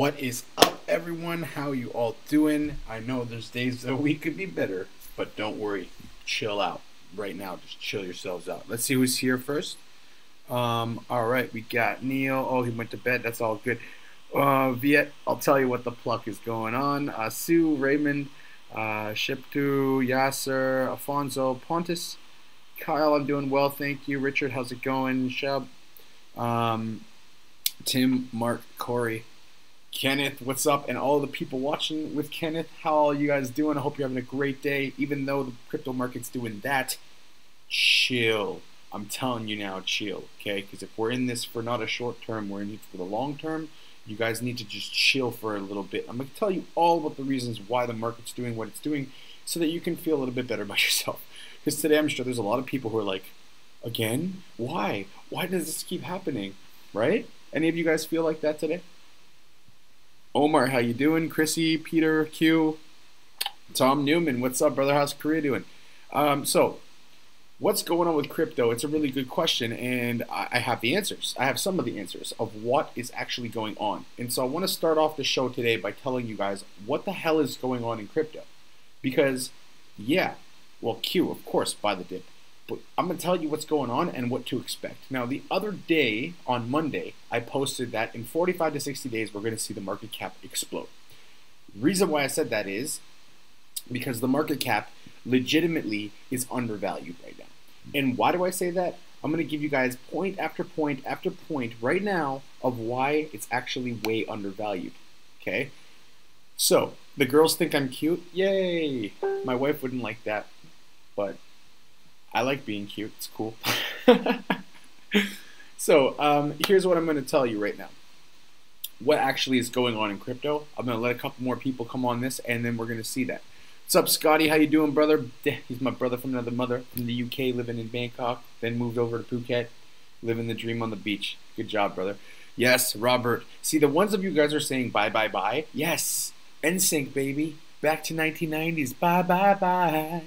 What is up, everyone? How you all doing? I know there's days that we could be better, but don't worry. Chill out right now. Just chill yourselves out. Let's see who's here first. All right, we got Neil. Oh, he went to bed. That's all good. Viet, I'll tell you what the pluck is going on. Sue, Raymond, Shiptu, Yasser, Alfonso, Pontus, Kyle. I'm doing well, thank you. Richard, how's it going? Shab, Tim, Mark, Corey. Kenneth, what's up? And all the people watching with Kenneth, how are you guys doing? I hope you're having a great day. Even though the crypto market's doing that, chill. I'm telling you now, chill, okay? Because if we're in this for not a short term, we're in it for the long term. You guys need to just chill for a little bit. I'm going to tell you all about the reasons why the market's doing what it's doing so that you can feel a little bit better about yourself. Because today I'm sure there's a lot of people who are like, again? Why? Why does this keep happening? Right? Any of you guys feel like that today? Omar, how you doing? Chrissy, Peter, Q, Tom Newman, what's up, brother? How's Korea doing? So, what's going on with crypto? It's a really good question, and I have the answers. I have some of the answers of what is actually going on. And so I want to start off the show today by telling you guys what the hell is going on in crypto. Because, yeah, well, Q, of course, buy the dip. But I'm going to tell you what's going on and what to expect. Now, the other day, on Monday, I posted that in 45 to 60 days, we're going to see the market cap explode. The reason why I said that is because the market cap legitimately is undervalued right now. And why do I say that? I'm going to give you guys point after point after point right now of why it's actually way undervalued. Okay? So, the girls think I'm cute. Yay! My wife wouldn't like that, but I like being cute. It's cool. So here's what I'm going to tell you right now. What actually is going on in crypto. I'm going to let a couple more people come on this, and then we're going to see that. What's up, Scotty? How you doing, brother? He's my brother from another mother, from the UK, living in Bangkok, then moved over to Phuket, living the dream on the beach. Good job, brother. Yes, Robert. See, the ones of you guys are saying bye, bye, bye. Yes, NSYNC, baby. Back to 1990s. Bye, bye, bye.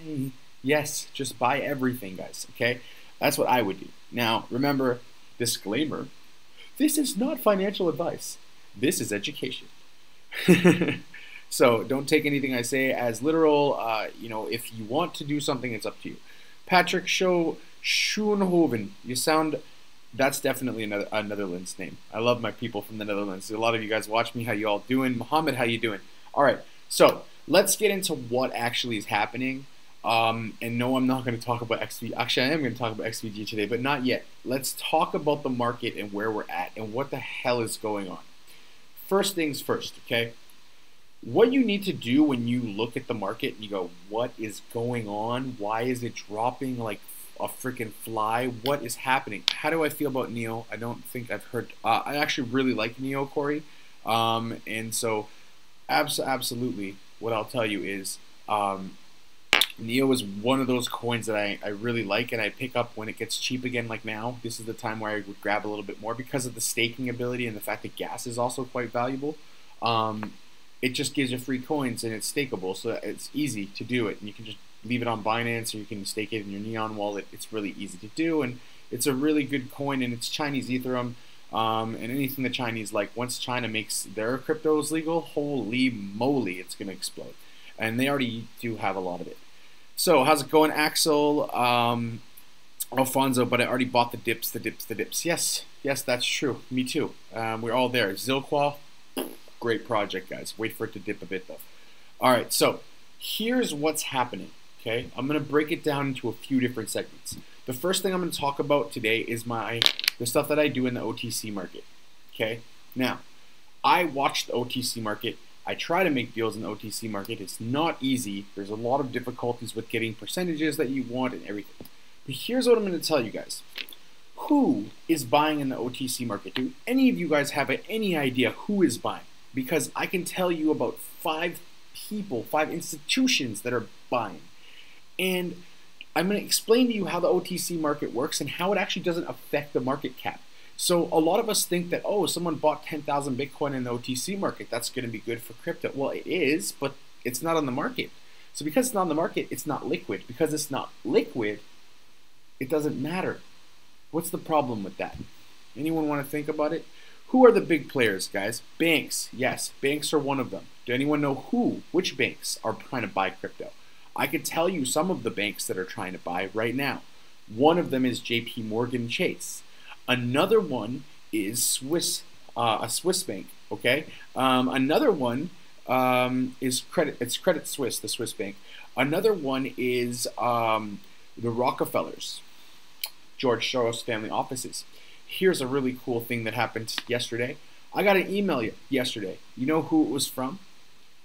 Yes, just buy everything, guys, okay? That's what I would do. Now, remember, disclaimer, this is not financial advice. This is education. So don't take anything I say as literal. If you want to do something, it's up to you. Patrick Schoenhoven, you sound, that's definitely a Netherlands name. I love my people from the Netherlands. A lot of you guys watch me. How you all doing? Mohammed, how you doing? All right, so let's get into what actually is happening. And no, I'm not going to talk about XV. Actually, I am going to talk about XVG today, but not yet. Let's talk about the market and where we're at and what the hell is going on. First things first, okay? What you need to do when you look at the market and you go, what is going on? Why is it dropping like a freaking fly? What is happening? How do I feel about Neo? I don't think I've heard. I actually really like Neo, Corey. And so absolutely what I'll tell you is Neo is one of those coins that I really like, and I pick up when it gets cheap again, like now. This is the time where I would grab a little bit more because of the staking ability and the fact that gas is also quite valuable. It just gives you free coins, and it's stakeable, so it's easy to do it. And you can just leave it on Binance, or you can stake it in your Neon wallet. It's really easy to do, and it's a really good coin, and it's Chinese Ethereum. And anything the Chinese like, once China makes their cryptos legal, holy moly, it's going to explode. And they already do have a lot of it. So, how's it going, Axel, Alfonso? But I already bought the dips. Yes, that's true. Me too. We're all there. Zilqua, great project, guys. Wait for it to dip a bit, though. All right, so here's what's happening, okay? I'm going to break it down into a few different segments. The first thing I'm going to talk about today is the stuff that I do in the OTC market, okay? Now, I watch the OTC market. I try to make deals in the OTC market. It's not easy. There's a lot of difficulties with getting percentages that you want and everything. But here's what I'm going to tell you guys. Who is buying in the OTC market? Do any of you guys have any idea who is buying? Because I can tell you about 5 people, 5 institutions that are buying. And I'm going to explain to you how the OTC market works and how it actually doesn't affect the market cap. So a lot of us think that, oh, someone bought 10,000 Bitcoin in the OTC market, that's going to be good for crypto. Well, it is, but it's not on the market. So because it's not on the market, it's not liquid. Because it's not liquid, it doesn't matter. What's the problem with that? Anyone want to think about it? Who are the big players, guys? Banks. Yes, banks are one of them. Do anyone know which banks are trying to buy crypto? I could tell you some of the banks that are trying to buy right now. One of them is JP Morgan Chase. Another one is a Swiss bank. Okay. Another one is Credit Suisse, the Swiss bank. Another one is the Rockefellers, George Soros family offices. Here's a really cool thing that happened yesterday. I got an email yesterday. You know who it was from?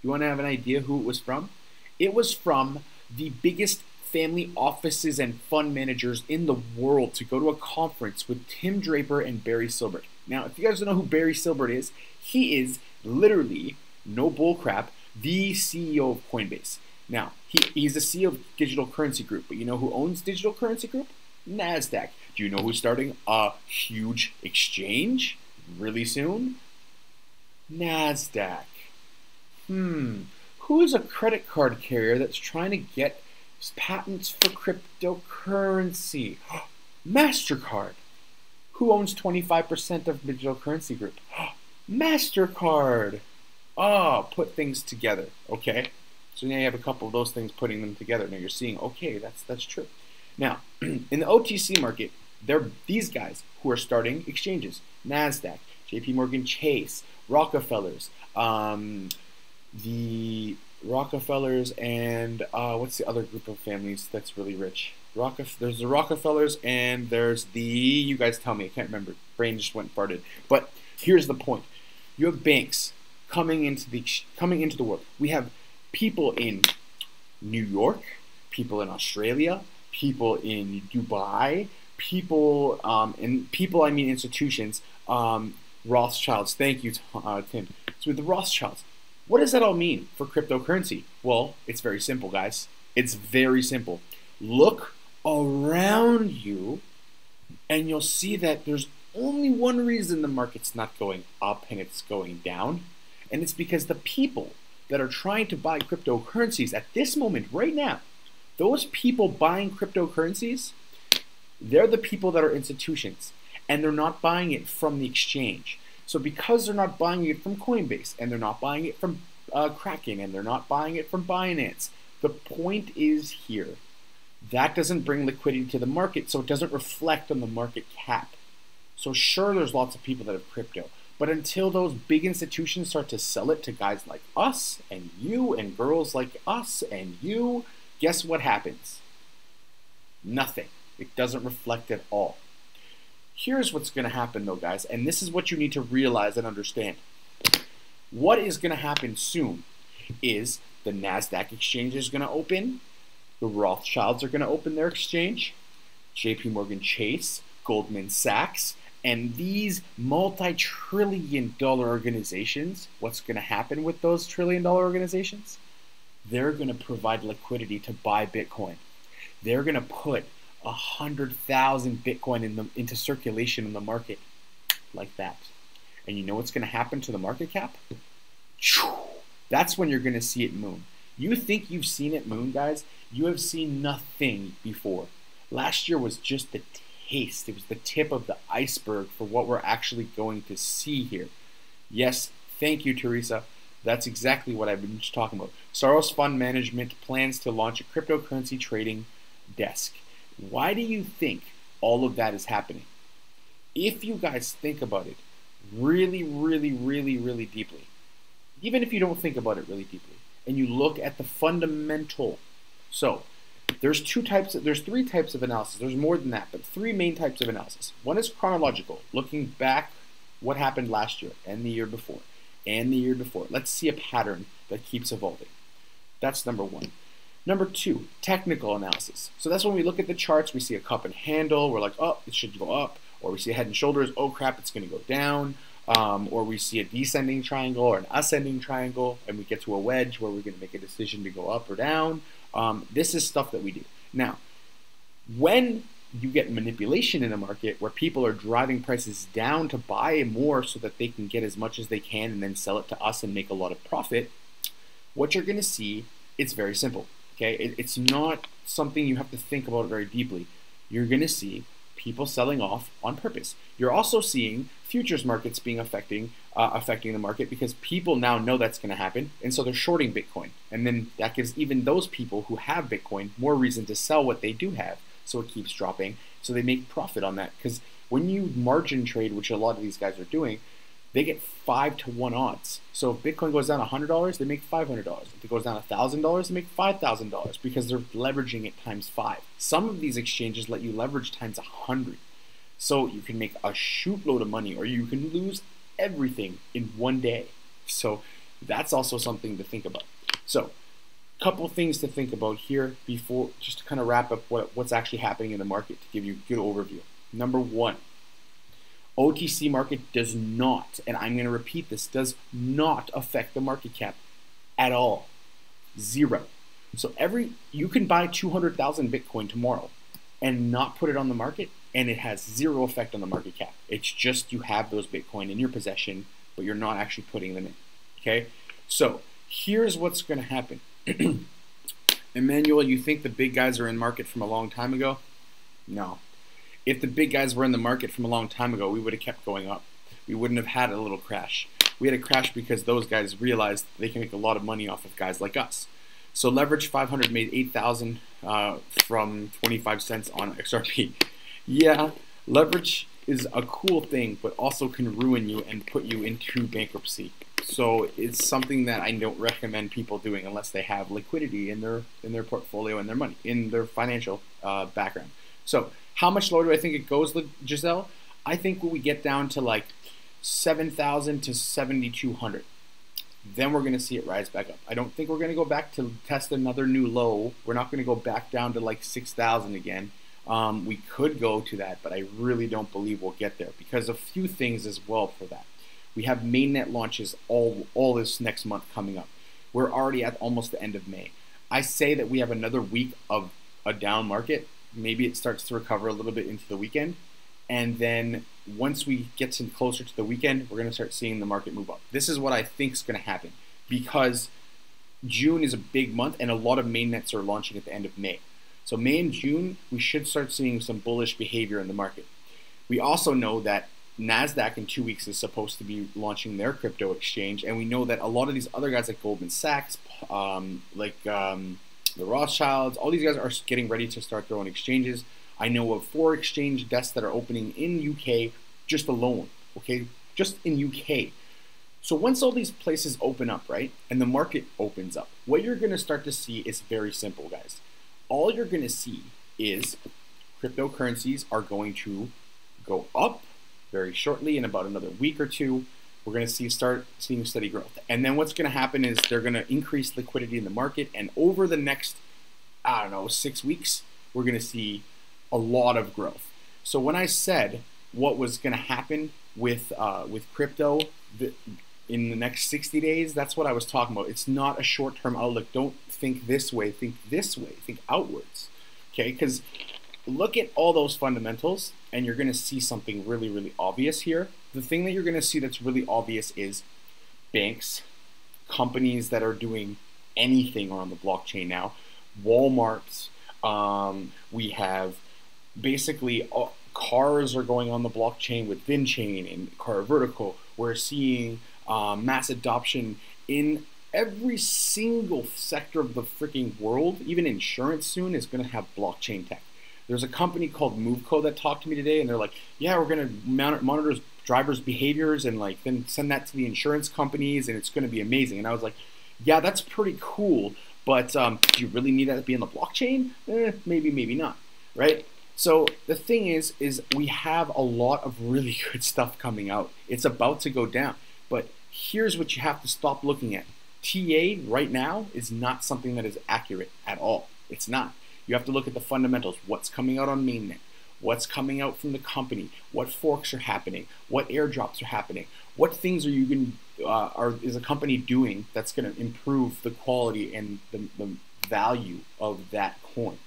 You want to have an idea who it was from? It was from the biggest family offices and fund managers in the world to go to a conference with Tim Draper and Barry Silbert. Now, if you guys don't know who Barry Silbert is, he is literally, no bullcrap, the CEO of Coinbase. Now, he's the CEO of Digital Currency Group, but you know who owns Digital Currency Group? NASDAQ. Do you know who's starting a huge exchange really soon? NASDAQ. Who is a credit card carrier that's trying to get patents for cryptocurrency? MasterCard. Who owns 25% of Digital Currency Group? MasterCard. Oh, put things together, okay? So now you have a couple of those things putting them together. Now you're seeing, okay, that's true. Now, in the OTC market, they're these guys who are starting exchanges. NASDAQ, JP Morgan Chase, Rockefellers, the Rockefellers, and what's the other group of families that's really rich? There's the Rockefellers, and there's the, you guys tell me, I can't remember. Brain just went farted. But here's the point. You have banks coming into the world. We have people in New York, people in Australia, people in Dubai, people, I mean institutions, Rothschilds. Thank you, Tim. So with the Rothschilds, what does that all mean for cryptocurrency? Well, it's very simple, guys. It's very simple. Look around you, and you'll see that there's only one reason the market's not going up and it's going down, and it's because the people that are trying to buy cryptocurrencies at this moment, right now, those people buying cryptocurrencies, they're the people that are institutions, and they're not buying it from the exchange. So because they're not buying it from Coinbase, and they're not buying it from Kraken, and they're not buying it from Binance, the point is here. That doesn't bring liquidity to the market, so it doesn't reflect on the market cap. So sure, there's lots of people that have crypto, but until those big institutions start to sell it to guys like us and you and girls like us and you, guess what happens? Nothing. It doesn't reflect at all. Here's what's going to happen though, guys, and this is what you need to realize and understand. What is going to happen soon is the NASDAQ exchange is going to open, the Rothschilds are going to open their exchange, JP Morgan Chase, Goldman Sachs, and these multi-trillion-dollar organizations, what's going to happen with those trillion-dollar organizations? They're going to provide liquidity to buy Bitcoin. They're going to put 100,000 Bitcoin into circulation in the market like that. And you know what's going to happen to the market cap? That's when you're going to see it moon. You think you've seen it moon, guys? You have seen nothing before. Last year was just the taste. It was the tip of the iceberg for what we're actually going to see here. Yes, thank you, Teresa. That's exactly what I've been just talking about. Soros Fund Management plans to launch a cryptocurrency trading desk. Why do you think all of that is happening? If you guys think about it really, really, really, really deeply, even if you don't think about it really deeply, and you look at the fundamental, so there's three types of analysis. There's more than that, but three main types of analysis. One is chronological, looking back what happened last year and the year before and the year before. Let's see a pattern that keeps evolving. That's number one. Number two, technical analysis. So that's when we look at the charts, we see a cup and handle, we're like, oh, it should go up, or we see a head and shoulders, oh crap, it's going to go down, or we see a descending triangle or an ascending triangle, and we get to a wedge where we're going to make a decision to go up or down. This is stuff that we do. Now, when you get manipulation in a market where people are driving prices down to buy more so that they can get as much as they can and then sell it to us and make a lot of profit, what you're going to see, it's very simple. Okay, it's not something you have to think about very deeply. You're going to see people selling off on purpose. You're also seeing futures markets being affecting the market because people now know that's going to happen, and so they're shorting Bitcoin. And then that gives even those people who have Bitcoin more reason to sell what they do have, so it keeps dropping. So they make profit on that because when you margin trade, which a lot of these guys are doing, they get 5 to 1 odds. So if Bitcoin goes down $100, they make $500. If it goes down $1,000, they make $5,000 because they're leveraging it times 5. Some of these exchanges let you leverage times 100. So you can make a shootload of money, or you can lose everything in one day. So that's also something to think about. So a couple things to think about here before, just to kind of wrap up what's actually happening in the market to give you a good overview. Number one, OTC market does not, and I'm going to repeat this, does not affect the market cap at all. Zero. So you can buy 200,000 Bitcoin tomorrow and not put it on the market, and it has zero effect on the market cap. It's just you have those Bitcoin in your possession, but you're not actually putting them in. Okay? So here's what's going to happen. Emmanuel, you think the big guys are in market from a long time ago? No. If the big guys were in the market from a long time ago, we would have kept going up. We wouldn't have had a little crash. We had a crash because those guys realized they can make a lot of money off of guys like us. So Leverage 500 made 8,000 from 25 cents on XRP. Yeah, leverage is a cool thing, but also can ruin you and put you into bankruptcy. So it's something that I don't recommend people doing unless they have liquidity in their portfolio and their money, in their financial background. So how much lower do I think it goes, Giselle? I think when we get down to like 7,000 to 7,200, then we're going to see it rise back up. I don't think we're going to go back to test another new low. We're not going to go back down to like 6,000 again. We could go to that, but I really don't believe we'll get there because a few things as well for that. We have mainnet launches all this next month coming up. We're already at almost the end of May. I say that we have another week of a down market. Maybe it starts to recover a little bit into the weekend. And then once we get closer to the weekend, we're going to start seeing the market move up. This is what I think is going to happen because June is a big month and a lot of mainnets are launching at the end of May. So May and June, we should start seeing some bullish behavior in the market. We also know that NASDAQ in 2 weeks is supposed to be launching their crypto exchange. And we know that a lot of these other guys like Goldman Sachs, the Rothschilds, all these guys are getting ready to start their own exchanges. I know of 4 exchange desks that are opening in UK just alone, okay? Just in UK. So once all these places open up, right, and the market opens up, what you're going to start to see is very simple, guys. All you're going to see is cryptocurrencies are going to go up very shortly in about another week or two. We're going to start seeing steady growth. And then what's going to happen is they're going to increase liquidity in the market. And over the next, 6 weeks, we're going to see a lot of growth. So when I said what was going to happen with crypto in the next 60 days, that's what I was talking about. It's not a short-term outlook. Don't think this way. Think this way. Think outwards. Okay? Because look at all those fundamentals, and you're going to see something really, really obvious here. The thing that you're going to see that's really obvious is banks, companies that are doing anything on the blockchain now, Walmart's, we have basically cars are going on the blockchain with VinChain and Car Vertical. We're seeing mass adoption in every single sector of the freaking world. Even insurance soon is going to have blockchain tech. There's a company called Moveco that talked to me today, and they're like, yeah, we're going to monitor drivers' behaviors and like then send that to the insurance companies, and it's going to be amazing. And I was like, yeah, that's pretty cool, but do you really need that to be on the blockchain? Maybe, maybe not, right? So the thing is we have a lot of really good stuff coming out. It's about to go down, but here's what you have to stop looking at. TA right now is not something that is accurate at all. It's not. You have to look at the fundamentals. What's coming out on mainnet? What's coming out from the company? What forks are happening? What airdrops are happening? What things are you going is a company doing that's going to improve the quality and the value of that coin?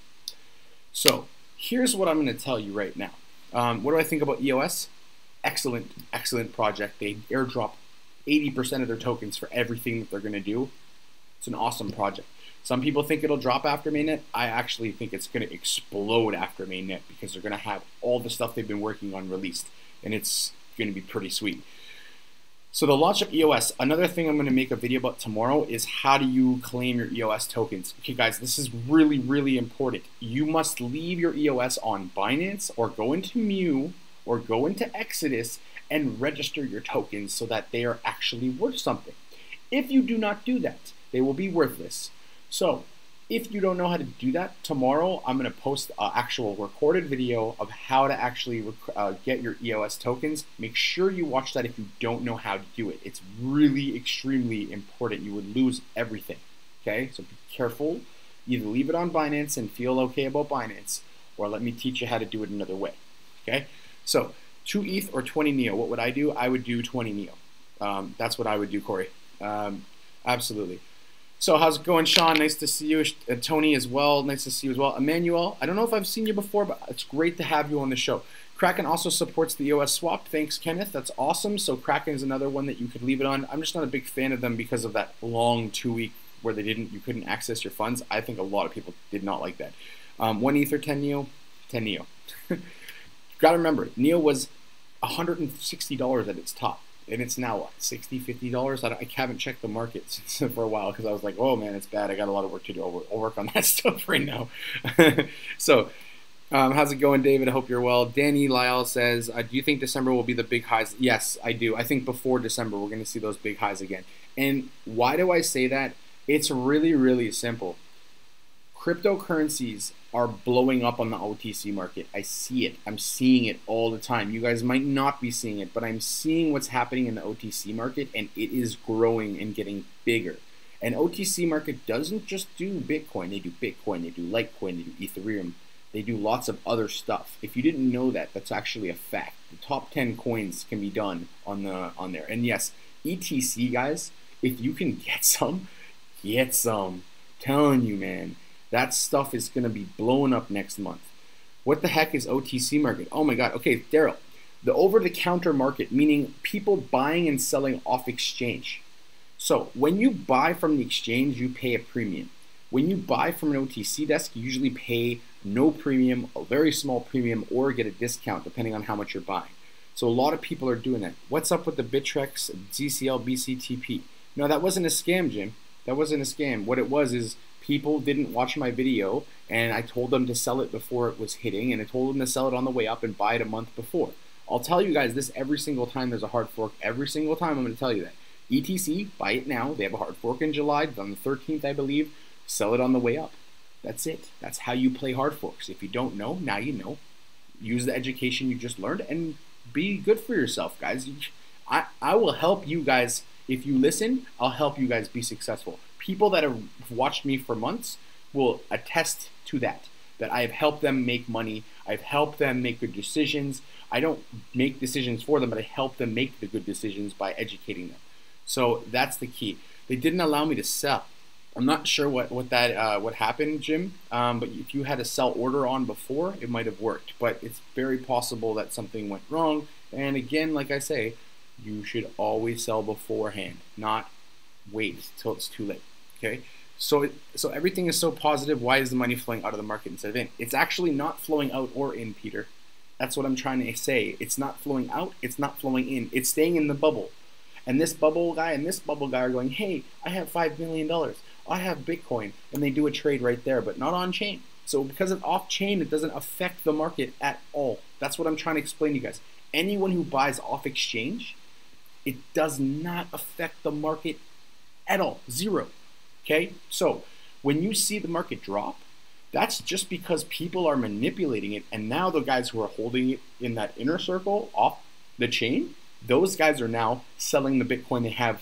So here's what I'm going to tell you right now. What do I think about EOS? Excellent, excellent project. They airdrop 80% of their tokens for everything that they're going to do. It's an awesome project. Some people think it'll drop after mainnet. I actually think it's going to explode after mainnet because they're going to have all the stuff they've been working on released, and it's going to be pretty sweet. So the launch of EOS, another thing I'm going to make a video about tomorrow is how do you claim your EOS tokens. Okay guys, this is really, really important. You must leave your EOS on Binance or go into Mu or go into Exodus and register your tokens so that they are actually worth something. If you do not do that, they will be worthless. So if you don't know how to do that, tomorrow I'm going to post an actual recorded video of how to actually get your EOS tokens. Make sure you watch that if you don't know how to do it. It's really extremely important. You would lose everything. Okay, so be careful. Either leave it on Binance and feel okay about Binance, or let me teach you how to do it another way. Okay, so 2 ETH or 20 NEO. What would I do? I would do 20 NEO. That's what I would do, Corey. Absolutely. So how's it going, Sean? Nice to see you. Tony as well. Nice to see you as well. Emmanuel, I don't know if I've seen you before, but it's great to have you on the show. Kraken also supports the EOS swap. Thanks, Kenneth. That's awesome. So Kraken is another one that you could leave it on. I'm just not a big fan of them because of that long 2-week where you couldn't access your funds. I think a lot of people did not like that. 1 Ether, 10 NEO, 10 NEO. Gotta remember, NEO was $160 at its top. And it's now what, $60, $50? I haven't checked the markets for a while because I was like, oh man, it's bad. I got a lot of work to do. I'll work on that stuff right now. So, how's it going, David? I hope you're well. Danny Lyle says, do you think December will be the big highs? Yes, I do. I think before December, we're going to see those big highs again. And why do I say that? It's really, really simple. Cryptocurrencies are blowing up on the OTC market. I see it. I'm seeing it all the time. You guys might not be seeing it, but I'm seeing what's happening in the OTC market, and it is growing and getting bigger. And OTC market doesn't just do Bitcoin. They do Bitcoin, they do Litecoin, they do Ethereum. They do lots of other stuff. If you didn't know that, that's actually a fact. The top 10 coins can be done on there. And yes, ETC guys, if you can get some, get some. I'm telling you, man. That stuff is going to be blowing up next month. What the heck is OTC market? Oh my God. Okay, Daryl. The over-the-counter market, meaning people buying and selling off exchange. So when you buy from the exchange, you pay a premium. When you buy from an OTC desk, you usually pay no premium, a very small premium, or get a discount depending on how much you're buying. So a lot of people are doing that. What's up with the Bittrex, ZCL, BCTP? No, that wasn't a scam, Jim. That wasn't a scam. What it was is people didn't watch my video, and I told them to sell it before it was hitting, and I told them to sell it on the way up and buy it a month before. I'll tell you guys this every single time there's a hard fork. Every single time I'm going to tell you that. ETC, buy it now. They have a hard fork in July, on the 13th, I believe. Sell it on the way up. That's it. That's how you play hard forks. If you don't know, now you know. Use the education you just learned and be good for yourself, guys. I will help you guys. If you listen, I'll help you guys be successful. People that have watched me for months will attest to that I have helped them make money. I've helped them make good decisions. I don't make decisions for them, but I help them make the good decisions by educating them. So that's the key. They didn't allow me to sell. I'm not sure what happened, Jim, but if you had a sell order on before, it might have worked. But it's very possible that something went wrong. And again, like I say, you should always sell beforehand, not wait till it's too late. Okay, so everything is so positive. Why is the money flowing out of the market instead of in? It's actually not flowing out or in, Peter. That's what I'm trying to say. It's not flowing out. It's not flowing in. It's staying in the bubble. And this bubble guy and this bubble guy are going, hey, I have $5 million. I have Bitcoin. And they do a trade right there, but not on chain. So because it's off chain, it doesn't affect the market at all. That's what I'm trying to explain to you guys. Anyone who buys off exchange, it does not affect the market at all. Zero. Okay, so when you see the market drop, that's just because people are manipulating it, and now the guys who are holding it in that inner circle off the chain, those guys are now selling the Bitcoin they have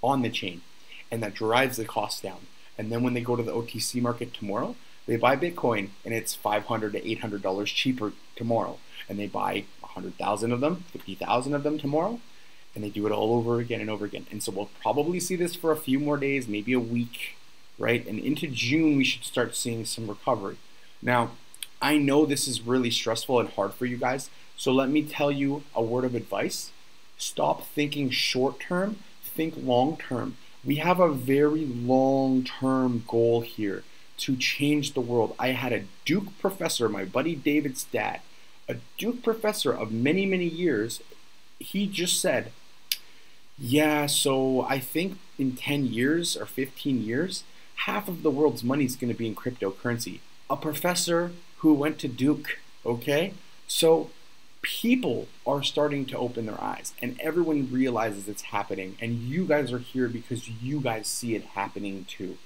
on the chain, and that drives the cost down. And then when they go to the OTC market tomorrow, they buy Bitcoin, and it's $500 to $800 cheaper tomorrow, and they buy 100,000 of them, 50,000 of them tomorrow, and they do it all over again and over again. And so we'll probably see this for a few more days, maybe a week, right? And into June, we should start seeing some recovery. Now, I know this is really stressful and hard for you guys, so let me tell you a word of advice. Stop thinking short term, think long term. We have a very long-term goal here to change the world. I had a Duke professor, my buddy David's dad, a Duke professor of many, many years. He just said, yeah, so I think in 10 years or 15 years, half of the world's money is going to be in cryptocurrency. A professor who went to Duke, okay? So people are starting to open their eyes and everyone realizes it's happening, and you guys are here because you guys see it happening too.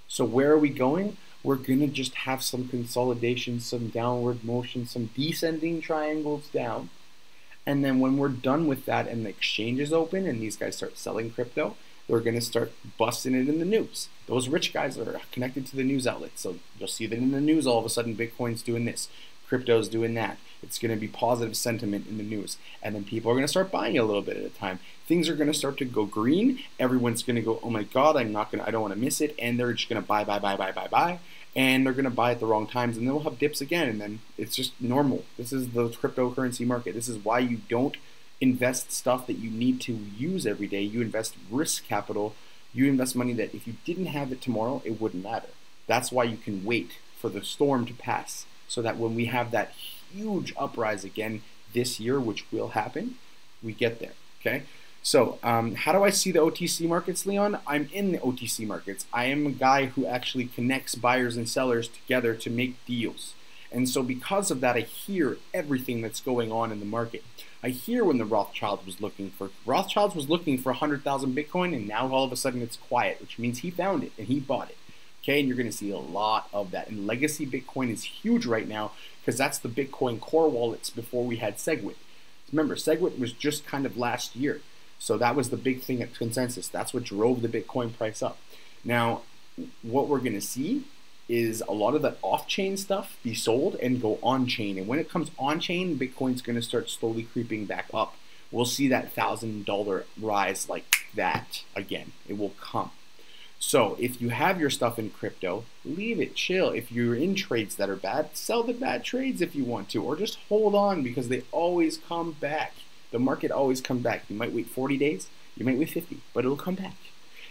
So where are we going? We're gonna just have some consolidation, some downward motion, some descending triangles down, and then when we're done with that and the exchange is open and these guys start selling crypto, they're going to start busting it in the news. Those rich guys are connected to the news outlets. So you'll see that in the news all of a sudden Bitcoin's doing this, crypto's doing that. It's going to be positive sentiment in the news. And then people are going to start buying a little bit at a time. Things are going to start to go green. Everyone's going to go, oh my God, I don't want to miss it. And they're just going to buy. And they're going to buy at the wrong times, and then we'll have dips again, and then it's just normal. This is the cryptocurrency market. This is why you don't invest stuff that you need to use every day. You invest risk capital. You invest money that if you didn't have it tomorrow, it wouldn't matter. That's why you can wait for the storm to pass, so that when we have that huge uprise again this year, which will happen, we get there, okay? So how do I see the OTC markets, Leon? I'm in the OTC markets. I am a guy who actually connects buyers and sellers together to make deals. And so because of that, I hear everything that's going on in the market. I hear when the Rothschild was looking for 100,000 Bitcoin, and now all of a sudden it's quiet, which means he found it and he bought it. Okay, and you're going to see a lot of that. And legacy Bitcoin is huge right now because that's the Bitcoin core wallets before we had SegWit. Remember, SegWit was just kind of last year. So that was the big thing at Consensus. That's what drove the Bitcoin price up. Now, what we're going to see is a lot of that off-chain stuff be sold and go on-chain. And when it comes on-chain, Bitcoin's going to start slowly creeping back up. We'll see that $1,000 rise like that again. It will come. So if you have your stuff in crypto, leave it, chill. If you're in trades that are bad, sell the bad trades if you want to, or just hold on because they always come back. The market always comes back. You might wait 40 days, you might wait 50, but it'll come back.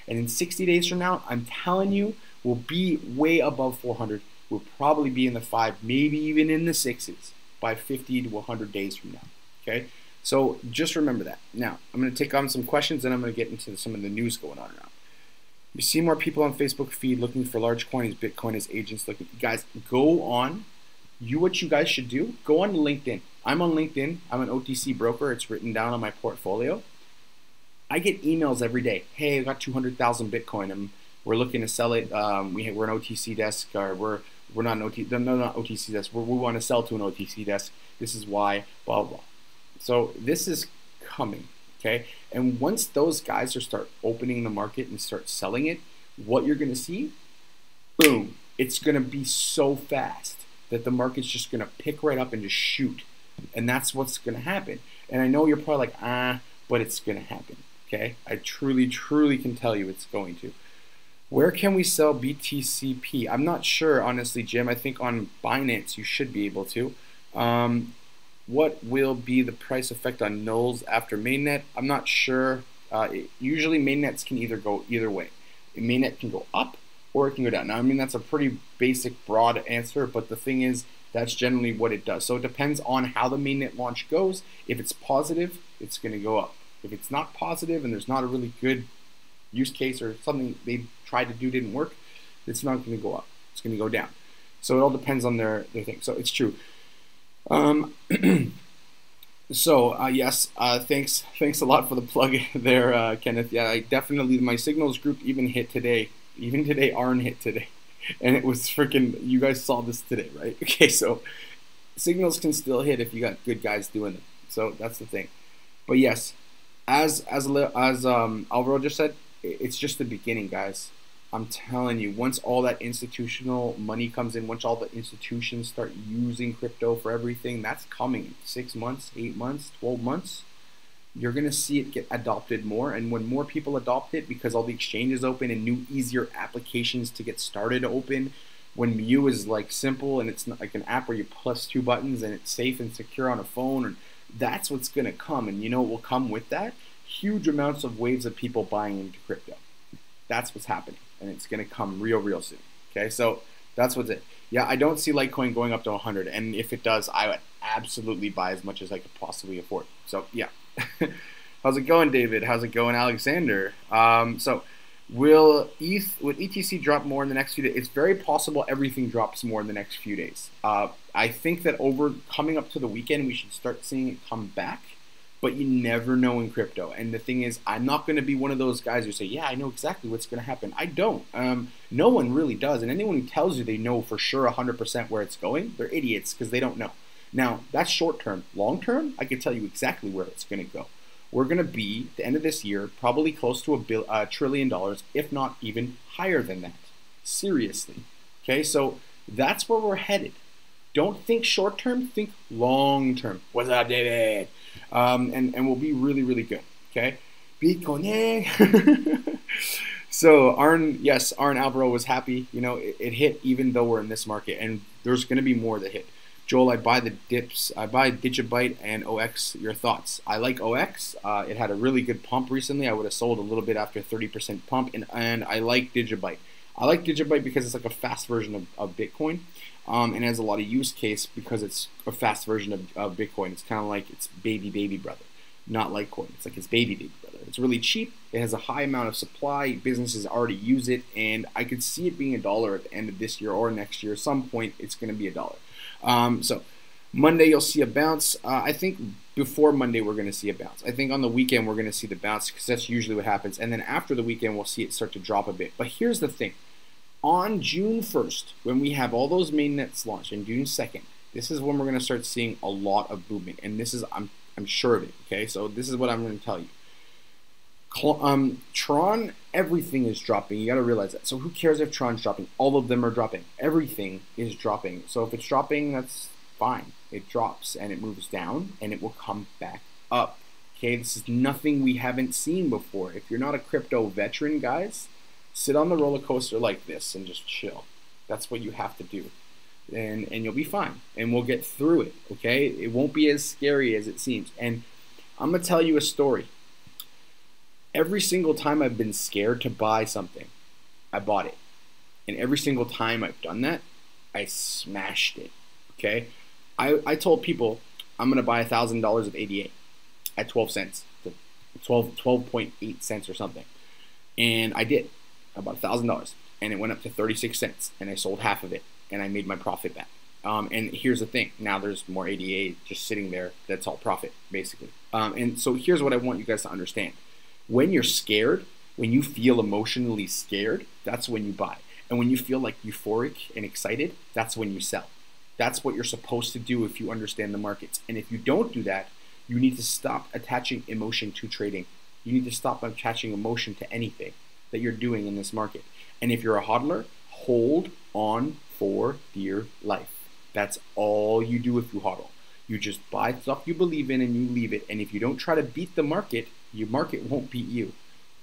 And in 60 days from now, I'm telling you, we'll be way above 400. We'll probably be in the 5, maybe even in the 6s by 50 to 100 days from now. Okay? So just remember that. Now, I'm going to take on some questions and I'm going to get into some of the news going on around. You see more people on Facebook feed looking for large coins, Bitcoin as agents looking. Guys, go on. What you guys should do, go on LinkedIn. I'm on LinkedIn. I'm an OTC broker. It's written down on my portfolio. I get emails every day. Hey, I got 200,000 Bitcoin. And we're looking to sell it. We're an OTC desk, or we're not an OTC. No, not OTC desk. We want to sell to an OTC desk. This is why. Blah blah. So this is coming. Okay. And once those guys start opening the market and start selling it, what you're going to see, boom, it's going to be so fast that the market's just going to pick right up and just shoot. And that's what's going to happen. And I know you're probably like, but it's going to happen. Okay? I truly, truly can tell you it's going to. Where can we sell BTCP? I'm not sure, honestly, Jim. I think on Binance you should be able to. What will be the price effect on nulls after mainnet? I'm not sure. Usually mainnets can either go either way. A mainnet can go up or it can go down. Now, I mean, that's a pretty basic, broad answer, but the thing is, that's generally what it does. So it depends on how the mainnet launch goes. If it's positive, it's going to go up. If it's not positive and there's not a really good use case or something they tried to do didn't work, it's not going to go up. It's going to go down. So it all depends on their thing. So it's true. Yes, thanks a lot for the plug there, Kenneth. Yeah, I definitely, my signals group even hit today. Even today, Arn hit today. And it was freaking, you guys saw this today, right? Okay, so signals can still hit if you got good guys doing it. So that's the thing. But yes, as Alvaro just said, it's just the beginning, guys. I'm telling you, once all that institutional money comes in, once all the institutions start using crypto for everything, that's coming in 6 months, 8 months, 12 months. You're going to see it get adopted more. And when more people adopt it, because all the exchanges open and new, easier applications to get started open, when Mew is like simple and it's not like an app where you press 2 buttons and it's safe and secure on a phone, and that's what's going to come. And you know what will come with that? Huge amounts of waves of people buying into crypto. That's what's happening, and it's going to come real soon. Okay, so that's what's it. Yeah, I don't see Litecoin going up to 100, and if it does, I would absolutely buy as much as I could possibly afford. So yeah. How's it going, David? How's it going, Alexander? So will ETC drop more in the next few days? It's very possible everything drops more in the next few days. I think that coming up to the weekend, we should start seeing it come back. But you never know in crypto. And the thing is, I'm not going to be one of those guys who say, yeah, I know exactly what's going to happen. I don't. No one really does. And anyone who tells you they know for sure 100% where it's going, they're idiots because they don't know. Now, that's short term. Long term, I can tell you exactly where it's going to go. We're going to be, at the end of this year, probably close to $1 trillion, if not even higher than that. Seriously. Okay, so that's where we're headed. Don't think short term, think long term. What's up, David? And we'll be really good. Okay, Bitcoin. So Arn Alvaro was happy. You know, it hit even though we're in this market, and there's going to be more that hit. Joel, I buy the dips. I buy Digibyte and OX. Your thoughts? I like OX. It had a really good pump recently. I would have sold a little bit after 30% pump, and I like Digibyte. I like Digibyte because it's like a fast version of Bitcoin. And it has a lot of use case because it's a fast version of Bitcoin. It's kind of like its baby brother, not Litecoin. It's like its baby brother. It's really cheap. It has a high amount of supply. Businesses already use it, and I could see it being $1 at the end of this year or next year. At some point, it's going to be $1. So Monday, you'll see a bounce. I think before Monday, we're going to see a bounce. I think on the weekend, we're going to see the bounce because that's usually what happens. And then after the weekend, we'll see it start to drop a bit. But here's the thing. On June 1st, when we have all those mainnets launched, and June 2nd, this is when we're going to start seeing a lot of movement. And this is, I'm sure of it, okay? So this is what I'm going to tell you. Tron, everything is dropping. You got to realize that. So who cares if Tron's dropping? All of them are dropping. Everything is dropping. So if it's dropping, that's fine. It drops, and it moves down, and it will come back up. Okay, this is nothing we haven't seen before. If you're not a crypto veteran, guys, sit on the roller coaster like this and just chill. That's what you have to do. And you'll be fine. And we'll get through it, okay? It won't be as scary as it seems. And I'm going to tell you a story. Every single time I've been scared to buy something, I bought it. And every single time I've done that, I smashed it, okay? I told people I'm going to buy $1,000 of ADA at 12 cents, 12.8 cents or something. And I did. I bought $1,000, and it went up to 36 cents, and I sold half of it, and I made my profit back. And here's the thing. Now there's more ADA just sitting there. That's all profit, basically. And so here's what I want you guys to understand. When you're scared, when you feel emotionally scared, that's when you buy. And when you feel like euphoric and excited, that's when you sell. That's what you're supposed to do if you understand the markets. And if you don't do that, you need to stop attaching emotion to trading. You need to stop attaching emotion to anything that you're doing in this market. And if you're a hodler, hold on for dear life. That's all you do if you hodl. You just buy stuff you believe in and you leave it. And if you don't try to beat the market, your market won't beat you.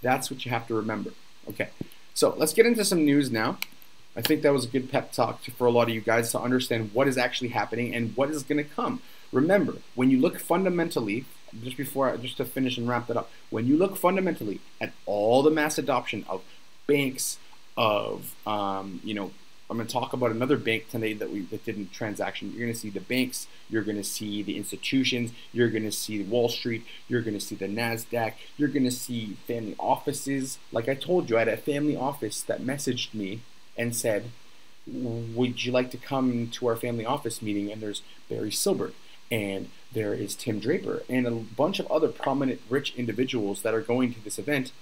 That's what you have to remember. Okay, so let's get into some news now. I think that was a good pep talk for a lot of you guys to understand what is actually happening and what is going to come. Remember, when you look fundamentally, just to finish and wrap that up, when you look fundamentally at all the mass adoption of banks, of I'm going to talk about another bank today that did a transaction. You're going to see the banks, you're going to see the institutions, you're going to see Wall Street, you're going to see the NASDAQ, you're going to see family offices. Like I told you, I had a family office that messaged me and said, would you like to come to our family office meeting? And there's Barry Silbert, and there is Tim Draper, and a bunch of other prominent rich individuals that are going to this event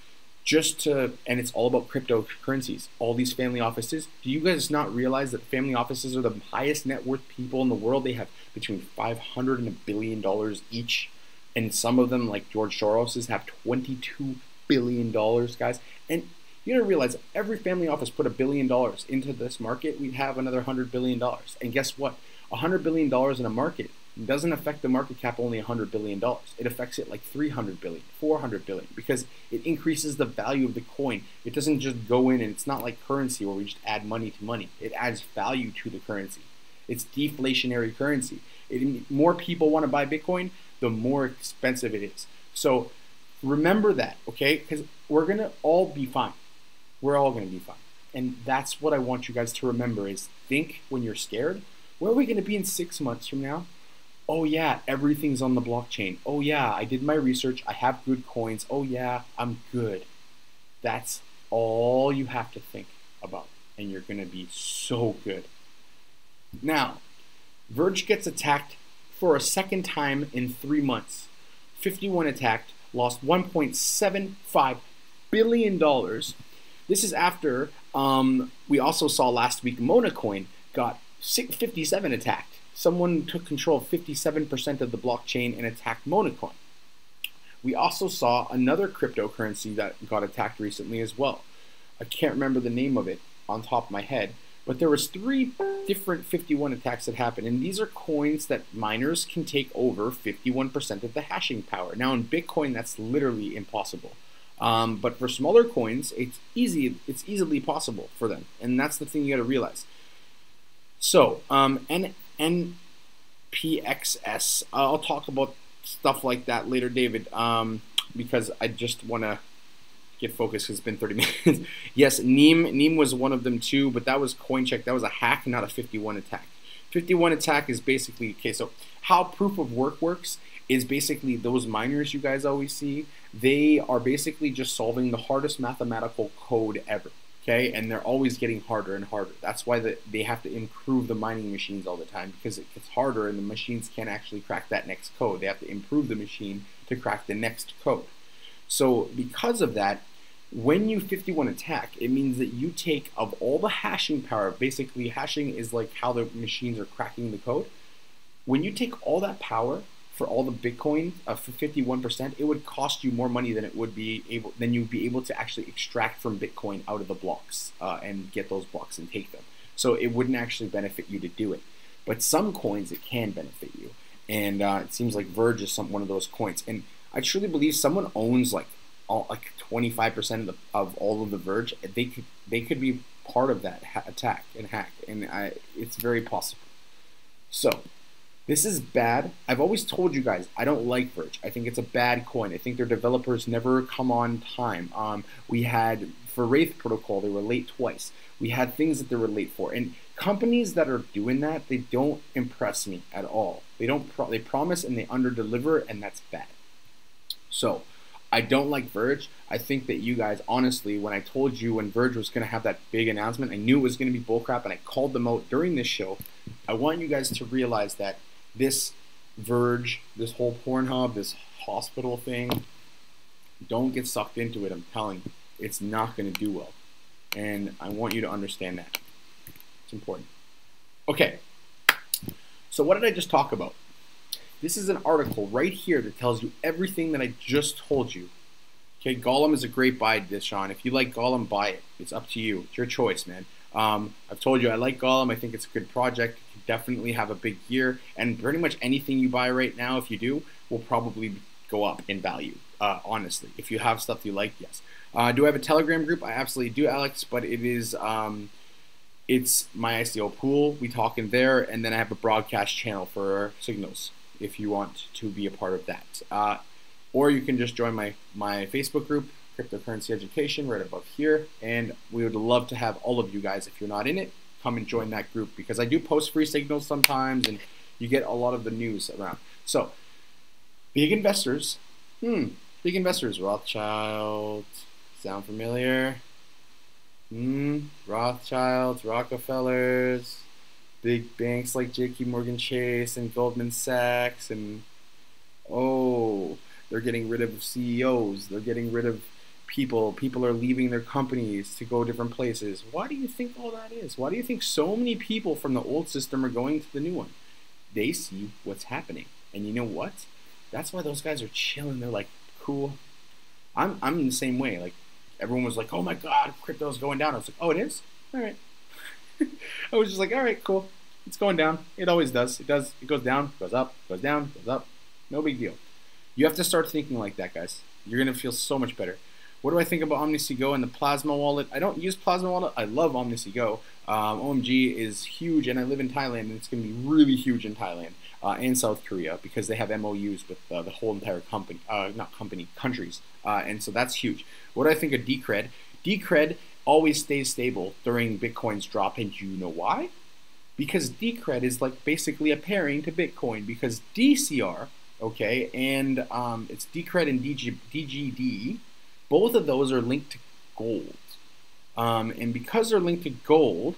and it's all about cryptocurrencies. All these family offices. Do you guys not realize that family offices are the highest net worth people in the world? They have between $500 and $1 billion each. And some of them, like George Soros's, have $22 billion, guys. And you gotta realize every family office put $1 billion into this market, we'd have another $100 billion. And guess what? $100 billion in a market doesn't affect the market cap only $100 billion. It affects it like $300 billion, $400 billion, because it increases the value of the coin. It doesn't just go in, and it's not like currency where we just add money to money. It adds value to the currency. It's deflationary currency. More people want to buy Bitcoin, the more expensive it is. So remember that, okay? Because we're going to all be fine. We're all going to be fine. And that's what I want you guys to remember is think when you're scared, where are we going to be in 6 months from now? Oh yeah, everything's on the blockchain. Oh yeah, I did my research. I have good coins. Oh yeah, I'm good. That's all you have to think about. And you're going to be so good. Now, Verge gets attacked for a second time in 3 months. 51 attacked, lost $1.75 billion. This is after we also saw last week Monacoin got 57 attacked. Someone took control of 57% of the blockchain and attacked Monacoin. We also saw another cryptocurrency that got attacked recently as well. I can't remember the name of it on top of my head, but there was 3 different 51 attacks that happened, and these are coins that miners can take over 51% of the hashing power. Now in Bitcoin, that's literally impossible. But for smaller coins, it's easily possible for them, and that's the thing you got to realize. So, NPXS, I'll talk about stuff like that later, David, because I just want to get focused because it's been 30 minutes. Yes, Neem was one of them too, but that was CoinCheck. That was a hack, not a 51 attack. 51 attack is basically, okay, so how proof of work works is basically those miners you guys always see, they are basically just solving the hardest mathematical code ever. Okay, and they're always getting harder and harder. That's why they have to improve the mining machines all the time, because it gets harder and the machines can't actually crack that next code. They have to improve the machine to crack the next code. So because of that, when you 51 attack, it means that you take of all the hashing power, basically hashing is like how the machines are cracking the code. When you take all that power for all the Bitcoin for 51%, it would cost you more money than you'd be able to actually extract from Bitcoin out of the blocks and get those blocks and take them. So it wouldn't actually benefit you to do it. But some coins it can benefit you, and it seems like Verge is one of those coins. And I truly believe someone owns like 25% of all of the Verge. They could be part of that attack and hack, and it's very possible. So. This is bad. I've always told you guys, I don't like Verge. I think it's a bad coin. I think their developers never come on time. We had, for Wraith Protocol, they were late twice. We had things that they were late for. And companies that are doing that, they don't impress me at all. They promise and they underdeliver, and that's bad. So, I don't like Verge. I think that you guys, honestly, when I told you when Verge was going to have that big announcement, I knew it was going to be bullcrap, and I called them out during this show. I want you guys to realize that this Verge, this whole Pornhub, this hospital thing, don't get sucked into it. I'm telling you, it's not going to do well. And I want you to understand that. It's important. Okay, so what did I just talk about? This is an article right here that tells you everything that I just told you. Okay, Golem is a great buy, Deshaun. If you like Golem, buy it. It's up to you. It's your choice, man. I've told you I like Golem. I think it's a good project. You can definitely have a big year. And pretty much anything you buy right now, if you do, will probably go up in value, honestly. If you have stuff you like, yes. Do I have a Telegram group? I absolutely do, Alex, but it is... it's my ICO pool. We talk in there, and then I have a broadcast channel for Signals if you want to be a part of that. Or you can just join my Facebook group, Cryptocurrency Education, right above here. And we would love to have all of you guys, if you're not in it, come and join that group, because I do post free signals sometimes, and you get a lot of the news around. So, big investors. Big investors. Rothschild. Sound familiar? Rothschilds, Rockefellers, big banks like JP Morgan Chase and Goldman Sachs, and they're getting rid of CEOs, they're getting rid of people are leaving their companies to go different places. Why do you think all that is? Why do you think so many people from the old system are going to the new one? They see what's happening, and you know what? That's why those guys are chilling. They're like, cool. I'm in the same way. Like, everyone was like, oh my God, crypto's going down. I was like, oh, it is? All right. I was just like, all right, cool. It's going down. It always does. It does. It goes down, goes up, goes down, goes up. No big deal. You have to start thinking like that, guys. You're going to feel so much better. What do I think about OmniC Go and the Plasma Wallet? I don't use Plasma Wallet. I love OmniC Go. OMG is huge, and I live in Thailand, and it's going to be really huge in Thailand and South Korea, because they have MOUs with the whole entire countries. And so that's huge. What do I think of Decred? Decred always stays stable during Bitcoin's drop. And you know why? Because Decred is like basically a pairing to Bitcoin, because DCR, okay, and it's Decred and DGD, both of those are linked to gold. And because they're linked to gold,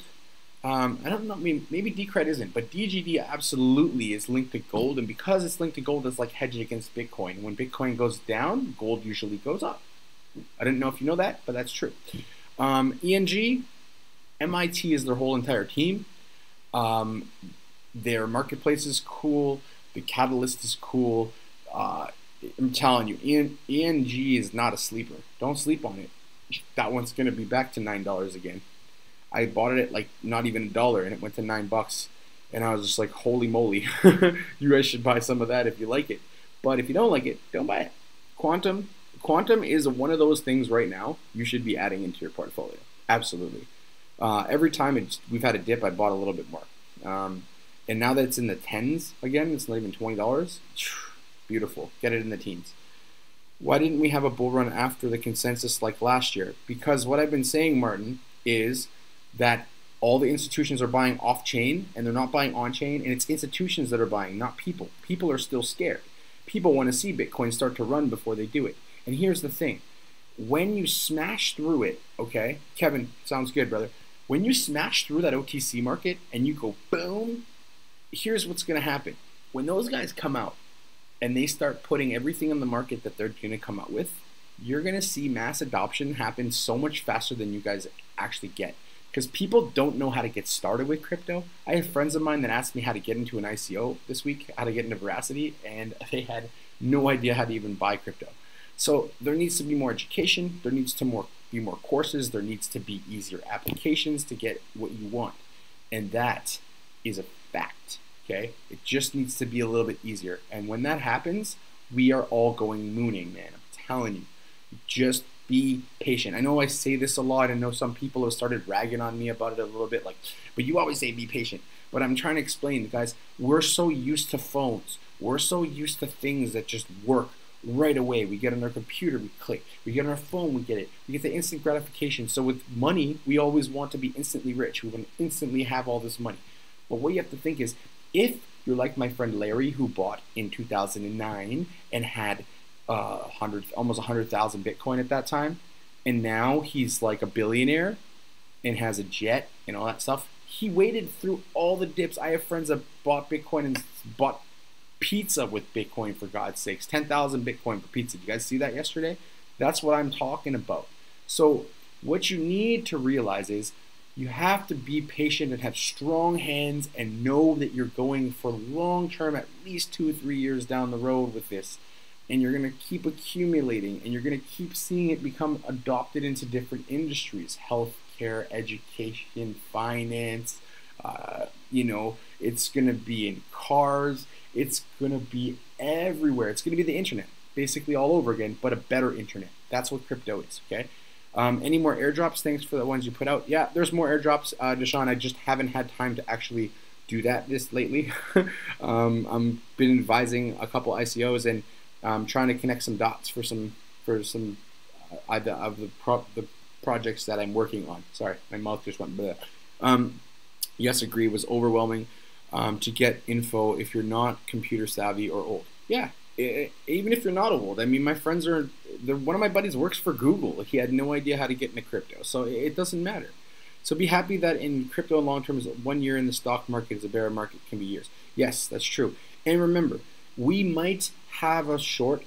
I don't know, maybe Decred isn't, but DGD absolutely is linked to gold. And because it's linked to gold, it's like hedging against Bitcoin. When Bitcoin goes down, gold usually goes up. I didn't know if you know that, but that's true. ENG, MIT is their whole entire team. Their marketplace is cool. The catalyst is cool. I'm telling you, ENG is not a sleeper. Don't sleep on it. That one's going to be back to $9 again. I bought it at like not even $1 and it went to $9. And I was just like, holy moly. You guys should buy some of that if you like it. But if you don't like it, don't buy it. Quantum is one of those things right now you should be adding into your portfolio. Absolutely. Every time we've had a dip, I bought a little bit more. And now that it's in the tens again, it's not even $20. Beautiful. Get it in the teens. Why didn't we have a bull run after the consensus like last year? Because what I've been saying, Martin, is that all the institutions are buying off-chain and they're not buying on-chain, and it's institutions that are buying, not people. People are still scared. People want to see Bitcoin start to run before they do it. And here's the thing. When you smash through it, okay, Kevin, sounds good, brother. When you smash through that OTC market and you go boom, here's what's going to happen. When those guys come out and they start putting everything on the market that they're going to come out with, you're going to see mass adoption happen so much faster than you guys actually get. Because people don't know how to get started with crypto. I have friends of mine that asked me how to get into an ICO this week, how to get into Veracity, and they had no idea how to even buy crypto. So there needs to be more education. There needs to be more courses. There needs to be easier applications to get what you want. And that is a fact, okay? It just needs to be a little bit easier. And when that happens, we are all going mooning, man. I'm telling you. Just be patient. I know I say this a lot. I know some people have started ragging on me about it a little bit, like, but you always say be patient. But I'm trying to explain, guys, we're so used to phones. We're so used to things that just work right away. We get on our computer, we click. We get on our phone, we get it. We get the instant gratification. So with money, we always want to be instantly rich. We want to instantly have all this money. But what you have to think is, if you're like my friend Larry, who bought in 2009 and had almost 100,000 Bitcoin at that time, and now he's like a billionaire and has a jet and all that stuff. He waited through all the dips. I have friends that bought Bitcoin and bought pizza with Bitcoin, for God's sakes. 10,000 Bitcoin for pizza. Did you guys see that yesterday? That's what I'm talking about. So what you need to realize is you have to be patient and have strong hands and know that you're going for long term, at least 2 or 3 years down the road with this. And you're going to keep accumulating, and you're going to keep seeing it become adopted into different industries: healthcare, education, finance. It's going to be in cars. It's going to be everywhere. It's going to be the internet, basically all over again, but a better internet. That's what crypto is, okay? Any more airdrops? Thanks for the ones you put out. Yeah, there's more airdrops, Deshaun. I just haven't had time to actually do that lately. I've been advising a couple ICOs, and trying to connect some dots for some of the projects that I'm working on. Sorry, my mouth just went bleh. Yes, agree, was overwhelming to get info if you're not computer savvy or old. Yeah, even if you're not old. I mean, my friends one of my buddies works for Google. He had no idea how to get into crypto, so it doesn't matter. So be happy that in crypto and long term, 1 year in the stock market is a bear market, can be years. Yes, that's true. And remember, we might have a short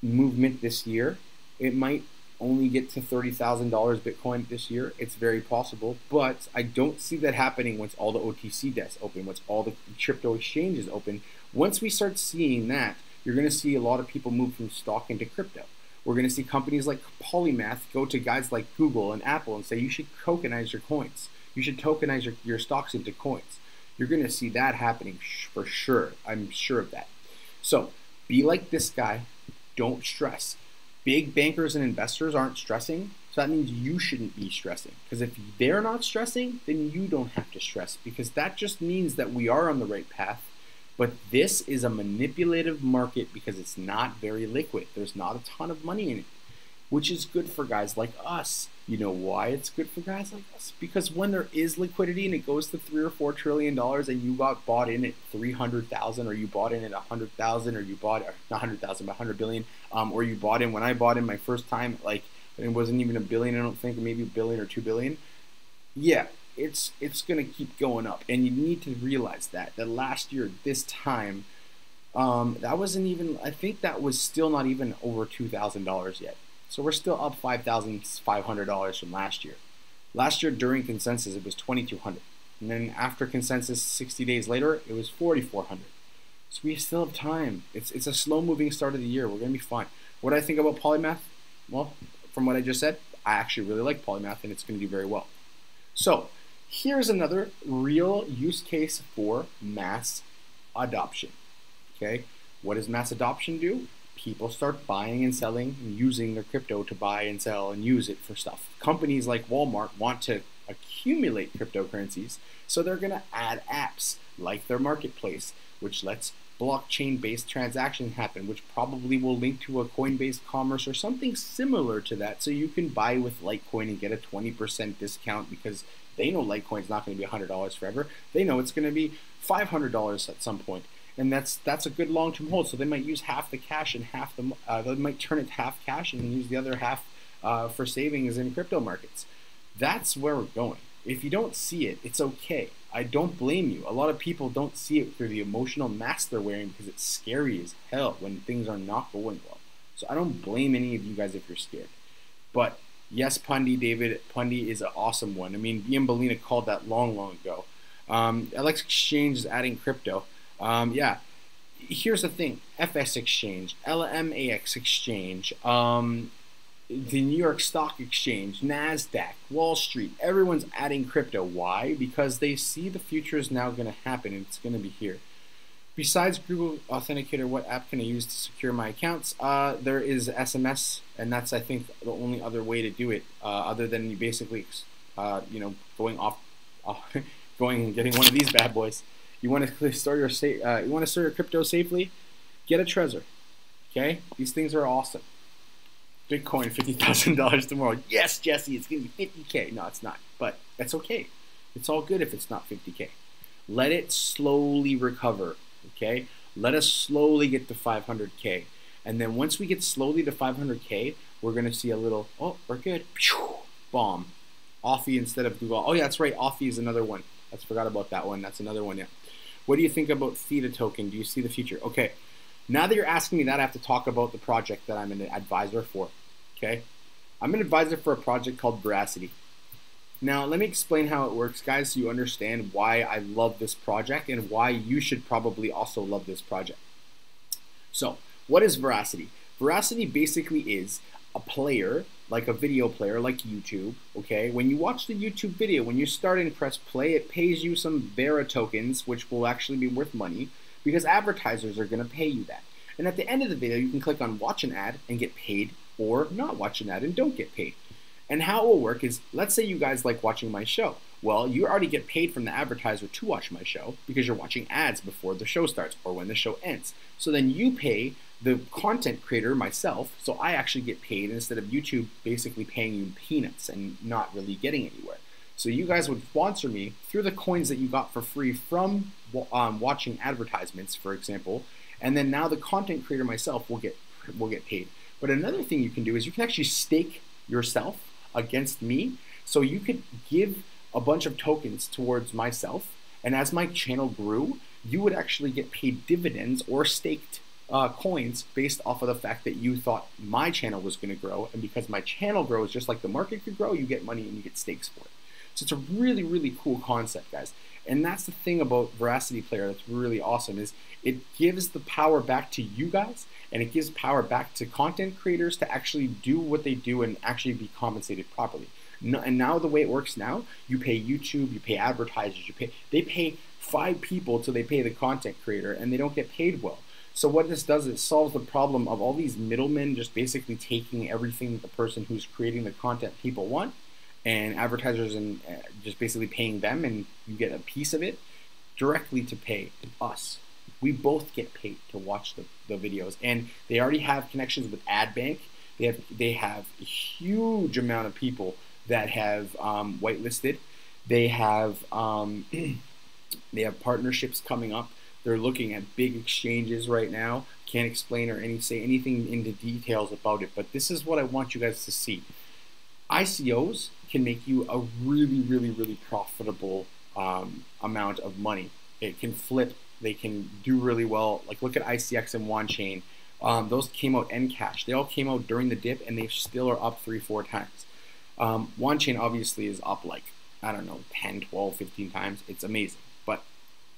movement this year. It might only get to $30,000 Bitcoin this year. It's very possible, but I don't see that happening once all the OTC desks open, once all the crypto exchanges open. Once we start seeing that, you're going to see a lot of people move from stock into crypto. We're going to see companies like Polymath go to guys like Google and Apple and say, you should tokenize your coins. You should tokenize your stocks into coins. You're going to see that happening for sure. I'm sure of that. So be like this guy. Don't stress. Big bankers and investors aren't stressing, so that means you shouldn't be stressing. Because if they're not stressing, then you don't have to stress, because that just means that we are on the right path. But this is a manipulative market because it's not very liquid. There's not a ton of money in it. which is good for guys like us. You know why it's good for guys like us? Because when there is liquidity and it goes to $3 or $4 trillion, and you got bought in at 300,000, or you bought in at 100,000, or you bought not 100,000 but 100 billion, or you bought in when I bought in my first time, like it wasn't even a billion, I don't think, maybe a billion or 2 billion. Yeah, it's gonna keep going up, and you need to realize that last year this time, that wasn't even, I think that was still not even over $2,000 yet. So we're still up $5,500 from last year. Last year during consensus it was 2,200, and then after consensus 60 days later it was 4,400. So we still have time. It's a slow moving start of the year. We're gonna be fine. What do I think about Polymath? Well, from what I just said, I actually really like Polymath, and it's gonna do very well. So here's another real use case for mass adoption. Okay, what does mass adoption do? People start buying and selling and using their crypto to buy and sell and use it for stuff. Companies like Walmart want to accumulate cryptocurrencies, so they're going to add apps like their marketplace, which lets blockchain-based transactions happen, which probably will link to a Coinbase Commerce or something similar to that, so you can buy with Litecoin and get a 20% discount, because they know Litecoin's not going to be $100 forever. They know it's going to be $500 at some point. And that's a good long-term hold. So they might use half the cash and half the they might turn it to half cash and use the other half for savings in crypto markets. That's where we're going. If you don't see it, it's okay. I don't blame you. A lot of people don't see it through the emotional mask they're wearing because it's scary as hell when things are not going well. So I don't blame any of you guys if you're scared. But yes, Pundy, David, Pundy is an awesome one. I mean, BM Bellina called that long ago. LX Exchange is adding crypto. Yeah, here's the thing: FS Exchange, LMAX Exchange, the New York Stock Exchange, NASDAQ, Wall Street, everyone's adding crypto. Why? Because they see the future is now going to happen, and it's going to be here. Besides Google Authenticator, what app can I use to secure my accounts? There is SMS, and that's, I think, the only other way to do it, other than you basically, going going and getting one of these bad boys. You want to store your crypto safely? Get a Trezor. Okay, these things are awesome. Bitcoin $50,000 tomorrow. Yes, Jesse, it's gonna be 50K. No, it's not, but that's okay. It's all good if it's not 50K. Let it slowly recover. Okay, let us slowly get to 500K, and then once we get slowly to 500K, we're gonna see a little. Oh, we're good. Bomb. Authy instead of Google. Oh yeah, that's right. Authy is another one. I forgot about that one. That's another one. Yeah. What do you think about Theta token? Do you see the future? Okay, now that you're asking me that, I have to talk about the project that I'm an advisor for. Okay, I'm an advisor for a project called Veracity. Now, let me explain how it works, guys, so you understand why I love this project and why you should probably also love this project. So, what is Veracity? Veracity basically is a player, like a video player, like YouTube, okay? When you watch the YouTube video, when you start and press play, it pays you some Vera tokens, which will actually be worth money, because advertisers are gonna pay you that. And at the end of the video, you can click on watch an ad and get paid, or not watch an ad and don't get paid. And how it will work is, let's say you guys like watching my show. Well, you already get paid from the advertiser to watch my show because you're watching ads before the show starts or when the show ends. So then you pay the content creator, myself, so I actually get paid instead of YouTube basically paying you peanuts and not really getting anywhere. So you guys would sponsor me through the coins that you got for free from watching advertisements, for example, and then now the content creator, myself, will get paid. But another thing you can do is you can actually stake yourself against me, so you could give a bunch of tokens towards myself, and as my channel grew, you would actually get paid dividends or staked coins based off of the fact that you thought my channel was going to grow, and because my channel grows just like the market could grow, you get money and you get stakes for it. So it's a really, really cool concept, guys. And that's the thing about Veracity Player that's really awesome, is it gives the power back to you guys, and it gives power back to content creators to actually do what they do and actually be compensated properly. And now the way it works now, you pay YouTube, you pay advertisers, they pay 5 people till they pay the content creator, and they don't get paid well. So what this does is it solves the problem of all these middlemen just basically taking everything that the person who's creating the content people want, and advertisers and just basically paying them, and you get a piece of it directly to pay us. We both get paid to watch the videos, and they already have connections with AdBank. They have a huge amount of people that have whitelisted. They have they have partnerships coming up. They're looking at big exchanges right now. Can't explain or say anything into details about it, but this is what I want you guys to see. ICOs can make you a really, really, really profitable amount of money. It can flip. They can do really well. Like look at ICX and Wanchain. Those came out and cash. They all came out during the dip, and they still are up 3-4 times. Wanchain obviously is up like, I don't know, 10, 12, 15 times. It's amazing. But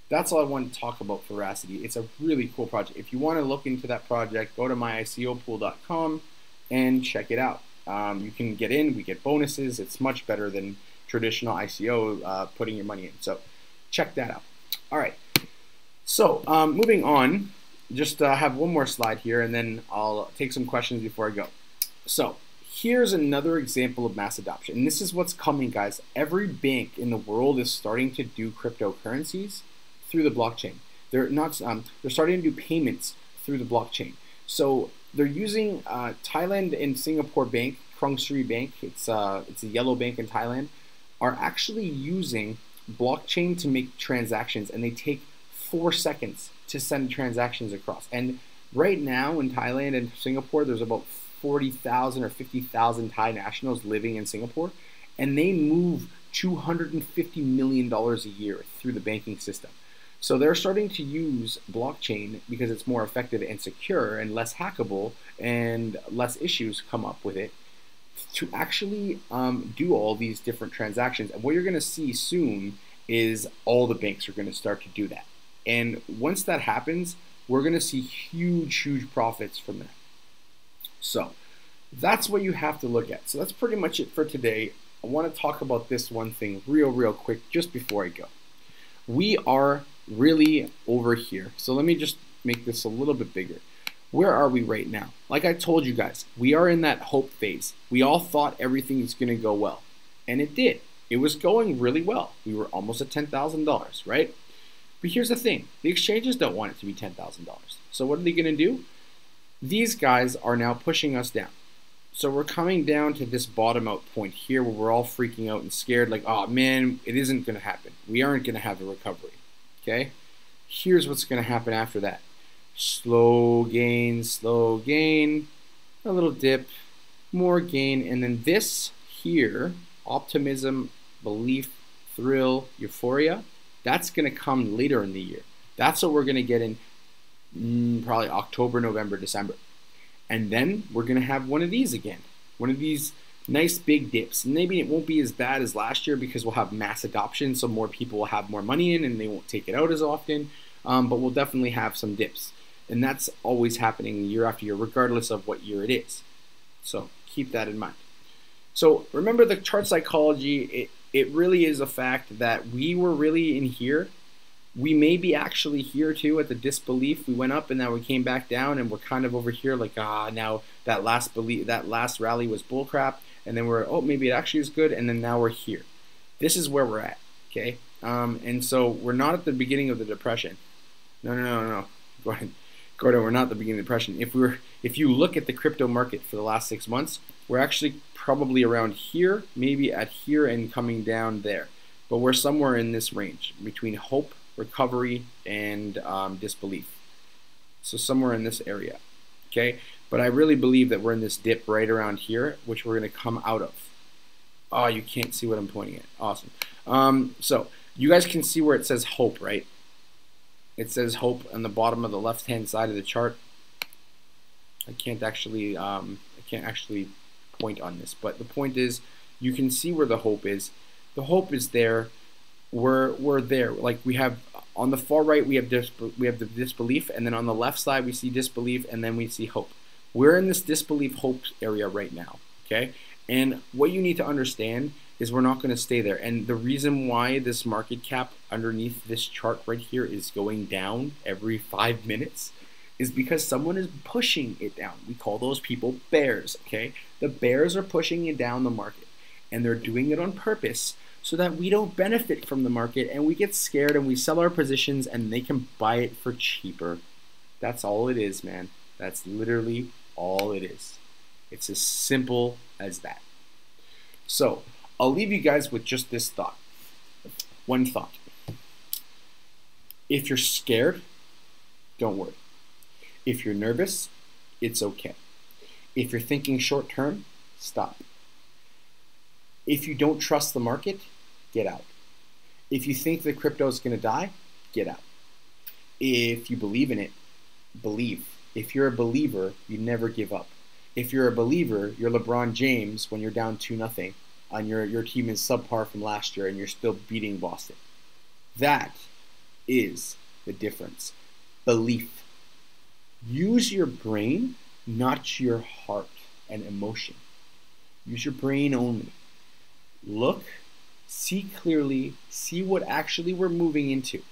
that's all I want to talk about Veracity. It's a really cool project. If you want to look into that project, go to myicopool.com and check it out. You can get in. We get bonuses. It's much better than traditional ICO putting your money in. So check that out. All right. So moving on, just have one more slide here, and then I'll take some questions before I go. So here's another example of mass adoption. And this is what's coming, guys. Every bank in the world is starting to do cryptocurrencies through the blockchain. They're not. They're starting to do payments through the blockchain. So they're using Thailand and Singapore Bank, Krung Sri Bank. It's a yellow bank in Thailand. Are actually using blockchain to make transactions, and they take 4 seconds to send transactions across. And right now in Thailand and Singapore, there's about 40,000 or 50,000 Thai nationals living in Singapore, and they move $250 million a year through the banking system. So they're starting to use blockchain because it's more effective and secure and less hackable, and less issues come up with it, to actually do all these different transactions. And what you're going to see soon is all the banks are going to start to do that. And once that happens, we're going to see huge, huge profits from that. So that's what you have to look at. So that's pretty much it for today. I want to talk about this one thing real quick just before I go. We are really over here. So let me just make this a little bit bigger. Where are we right now? Like I told you guys, we are in that hope phase. We all thought everything was going to go well, and it did. It was going really well. We were almost at $10,000, right? But here's the thing. The exchanges don't want it to be $10,000. So what are they going to do? These guys are now pushing us down. So we're coming down to this bottom out point here where we're all freaking out and scared like, oh man, it isn't going to happen. We aren't going to have a recovery. Okay? Here's what's going to happen after that. Slow gain, a little dip, more gain, and then this here, optimism, belief, thrill, euphoria, that's going to come later in the year. That's what we're going to get in probably October, November, December. And then we're going to have one of these again, one of these nice big dips. Maybe it won't be as bad as last year because we'll have mass adoption, so more people will have more money in and they won't take it out as often, but we'll definitely have some dips. And that's always happening year after year, regardless of what year it is. So keep that in mind. So remember the chart psychology, it really is a fact that we were really in here. We may be actually here too at the disbelief. We went up and now we came back down, and we're kind of over here like, now that last rally was bullcrap, and then we're, oh, maybe it actually is good, and then now we're here. This is where we're at, okay? And so we're not at the beginning of the depression. No. Gordon, we're not at the beginning of the depression. If you look at the crypto market for the last 6 months, we're actually probably around here, maybe at here and coming down there. But we're somewhere in this range between hope, recovery, and disbelief. So somewhere in this area, okay? But I really believe that we're in this dip right around here, which we're going to come out of. Oh, you can't see what I'm pointing at. Awesome. So you guys can see where it says hope, right? It says hope on the bottom of the left-hand side of the chart. I can't actually point on this, but the point is, you can see where the hope is. The hope is there. We're there. Like we have on the far right, we have the disbelief, and then on the left side we see disbelief, and then we see hope. We're in this disbelief hope area right now. Okay, and what you need to understand is we're not going to stay there. And the reason why this market cap underneath this chart right here is going down every 5 minutes is because someone is pushing it down. We call those people bears, okay? The bears are pushing it down the market, and they're doing it on purpose so that we don't benefit from the market and we get scared and we sell our positions and they can buy it for cheaper. That's all it is, man. That's literally all it is. It's as simple as that. So I'll leave you guys with just this thought. One thought. If you're scared, don't worry. If you're nervous, it's okay. If you're thinking short term, stop. If you don't trust the market, get out. If you think that crypto is going to die, get out. If you believe in it, believe. If you're a believer, you never give up. If you're a believer, you're LeBron James when you're down 2-0 and your team is subpar from last year and you're still beating Boston. That is the difference. Belief. Use your brain, not your heart and emotion. Use your brain only. Look, see clearly, see what actually we're moving into.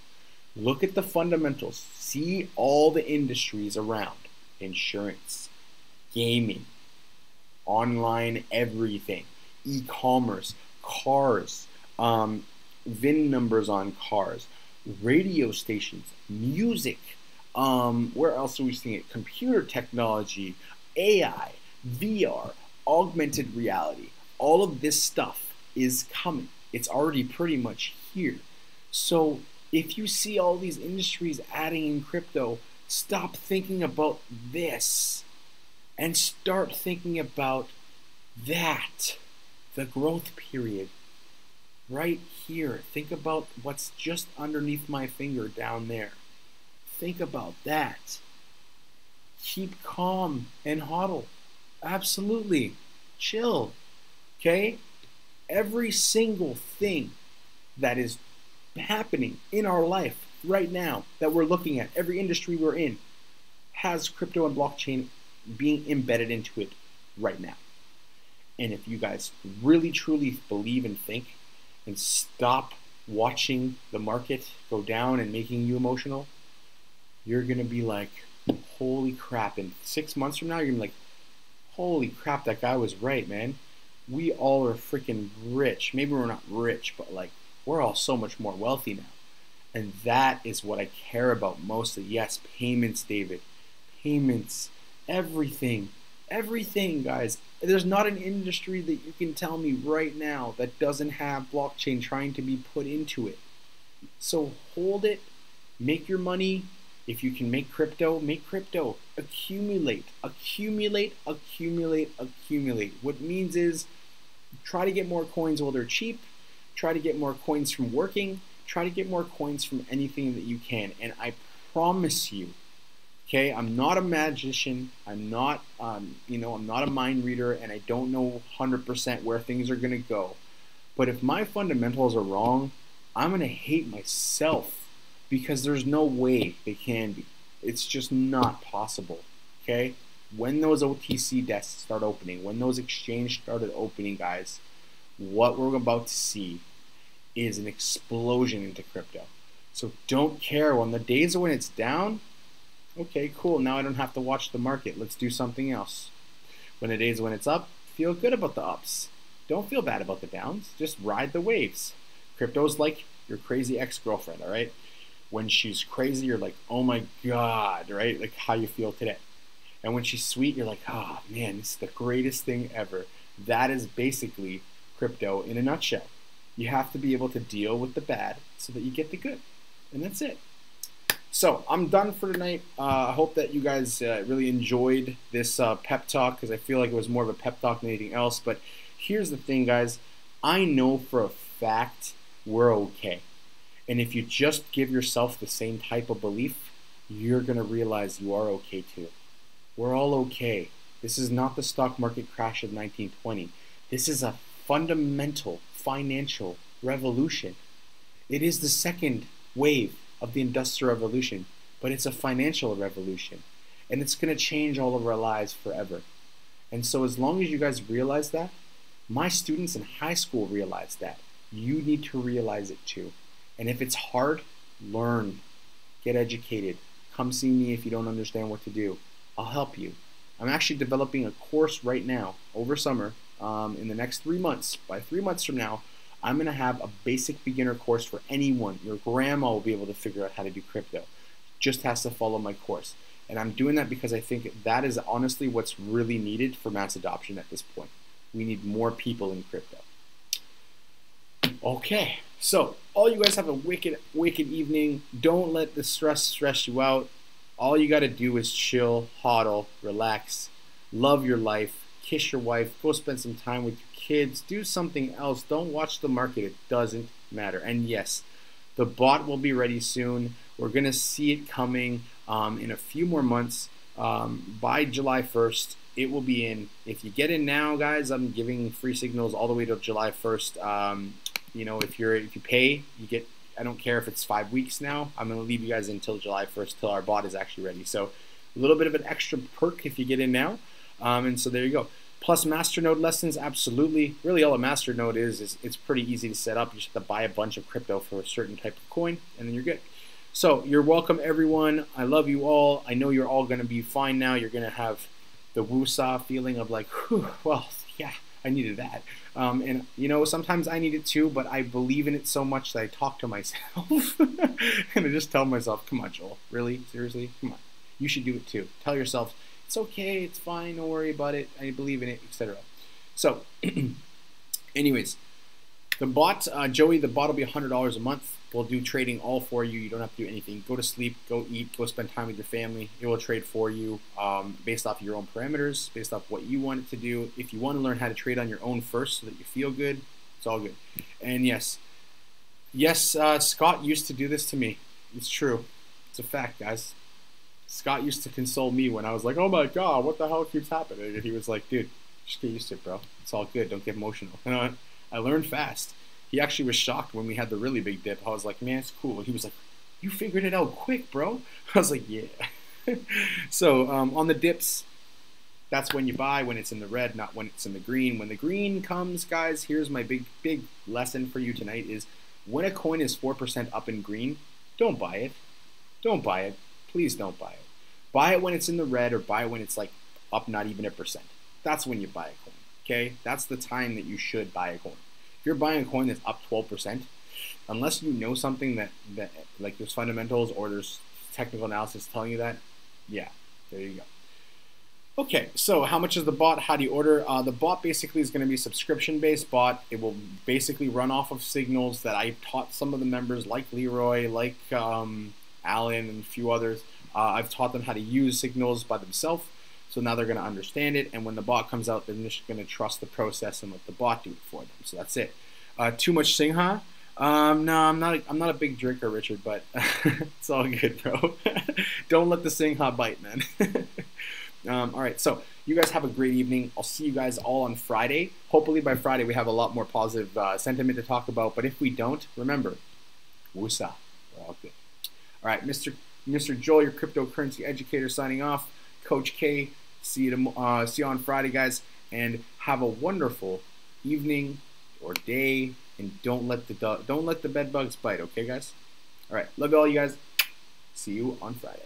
Look at the fundamentals. See all the industries around. Insurance, gaming, online everything, e-commerce, cars, VIN numbers on cars, radio stations, music. Where else are we seeing it? Computer technology, AI, VR, augmented reality. All of this stuff is coming. It's already pretty much here. So if you see all these industries adding in crypto, stop thinking about this and start thinking about that, the growth period right here. Think about what's just underneath my finger down there. Think about that. Keep calm and hodl. Absolutely. Chill. Okay? Every single thing that is happening in our life right now that we're looking at, every industry we're in, has crypto and blockchain being embedded into it right now. And if you guys really truly believe and think and stop watching the market go down and making you emotional, you're going to be like, holy crap. In 6 months from now, you're going to be like, holy crap, that guy was right, man. We all are freaking rich. Maybe we're not rich, but like, we're all so much more wealthy now. And that is what I care about mostly. Yes, payments, David. Payments. Everything. Everything, guys. There's not an industry that you can tell me right now that doesn't have blockchain trying to be put into it. So hold it. Make your money. If you can make crypto, make crypto. Accumulate. Accumulate. Accumulate. Accumulate. What it means is try to get more coins while they're cheap. Try to get more coins from working. Try to get more coins from anything that you can. And I promise you, okay, I'm not a magician. I'm not, I'm not a mind reader, and I don't know 100% where things are going to go. But if my fundamentals are wrong, I'm going to hate myself because there's no way they can be. It's just not possible, okay? When those OTC desks start opening, when those exchanges started opening, guys, what we're about to see is an explosion into crypto. So don't care when the days when it's down, okay, cool, now I don't have to watch the market. Let's do something else. When the days when it's up, feel good about the ups. Don't feel bad about the downs. Just ride the waves. Crypto's like your crazy ex-girlfriend, all right? When she's crazy, you're like, oh my God, right? Like how you feel today. And when she's sweet, you're like, oh man, this is the greatest thing ever. That is basically crypto in a nutshell. You have to be able to deal with the bad so that you get the good. And that's it. So I'm done for tonight. I hope that you guys really enjoyed this pep talk, because I feel like it was more of a pep talk than anything else. But here's the thing, guys. I know for a fact we're okay. And if you just give yourself the same type of belief, you're going to realize you are okay too. We're all okay. This is not the stock market crash of 1920. This is a fundamental financial revolution. It is the second wave of the Industrial Revolution, but it's a financial revolution. And it's going to change all of our lives forever. And so as long as you guys realize that, my students in high school realize that. You need to realize it too. And if it's hard, learn. Get educated. Come see me if you don't understand what to do. I'll help you. I'm actually developing a course right now over summer in the next 3 months. By 3 months from now, I'm going to have a basic beginner course for anyone. Your grandma will be able to figure out how to do crypto. Just has to follow my course. And I'm doing that because I think that is honestly what's really needed for mass adoption at this point. We need more people in crypto. Okay, so all you guys have a wicked evening. Don't let the stress you out. All you got to do is chill, hodl, relax, love your life, kiss your wife, go spend some time with your kids, do something else. Don't watch the market. It doesn't matter. And yes, the bot will be ready soon. We're going to see it coming in a few more months. By July 1st, it will be in. If you get in now, guys, I'm giving free signals all the way to July 1st. You know, if you pay, you get. I don't care if it's 5 weeks now. I'm going to leave you guys until July 1st, till our bot is actually ready. So a little bit of an extra perk if you get in now. And so there you go. Plus Masternode lessons, absolutely. Really all a Masternode is it's pretty easy to set up. You just have to buy a bunch of crypto for a certain type of coin, and then you're good. So you're welcome, everyone. I love you all. I know you're all going to be fine now. You're going to have the woosah feeling of like, whew, well, yeah, I needed that. And, you know, sometimes I need it too, but I believe in it so much that I talk to myself. And I just tell myself, come on, Joel, really? Seriously? Come on. You should do it too. Tell yourself, it's okay, it's fine, don't worry about it, I believe in it, etc. So, anyways, the bot, Joey, the bot will be $100 a month. We'll do trading all for you. You don't have to do anything. Go to sleep, go eat, go spend time with your family. It will trade for you based off your own parameters, based off what you want it to do. If you want to learn how to trade on your own first so that you feel good, it's all good. And yes, Scott used to do this to me. It's true. It's a fact, guys. Scott used to console me when I was like, oh my God, what the hell keeps happening? And he was like, dude, just get used to it, bro. It's all good. Don't get emotional. And I learned fast. He actually was shocked when we had the really big dip. I was like, man, it's cool. He was like, you figured it out quick, bro. I was like, yeah. So on the dips, that's when you buy, when it's in the red, not when it's in the green. When the green comes, guys, here's my big lesson for you tonight is when a coin is 4% up in green, don't buy it. Don't buy it. Please don't buy it. Buy it when it's in the red or buy it when it's like up not even 1%. That's when you buy a coin, okay? That's the time that you should buy a coin. If you're buying a coin that's up 12%, unless you know something that like there's fundamentals or there's technical analysis telling you that, yeah, there you go. Okay, so how much is the bot? How do you order? The bot basically is going to be a subscription-based bot. It will basically run off of signals that I taught some of the members like Leroy, like Alan and a few others. I've taught them how to use signals by themselves. So now they're going to understand it, and when the bot comes out, they're just going to trust the process and let the bot do it for them. So that's it. Too much Singha? No, I'm not a big drinker, Richard, but it's all good, bro. Don't let the Singha bite, man. All right, so you guys have a great evening. I'll see you guys all on Friday. Hopefully by Friday we have a lot more positive sentiment to talk about, but if we don't, remember, woosah. We're all good. All right, Mr. Joel, your cryptocurrency educator, signing off. Coach K, see you on Friday, guys, and have a wonderful evening or day, and don't let the bed bugs bite, okay, guys? All right, love all you guys. See you on Friday.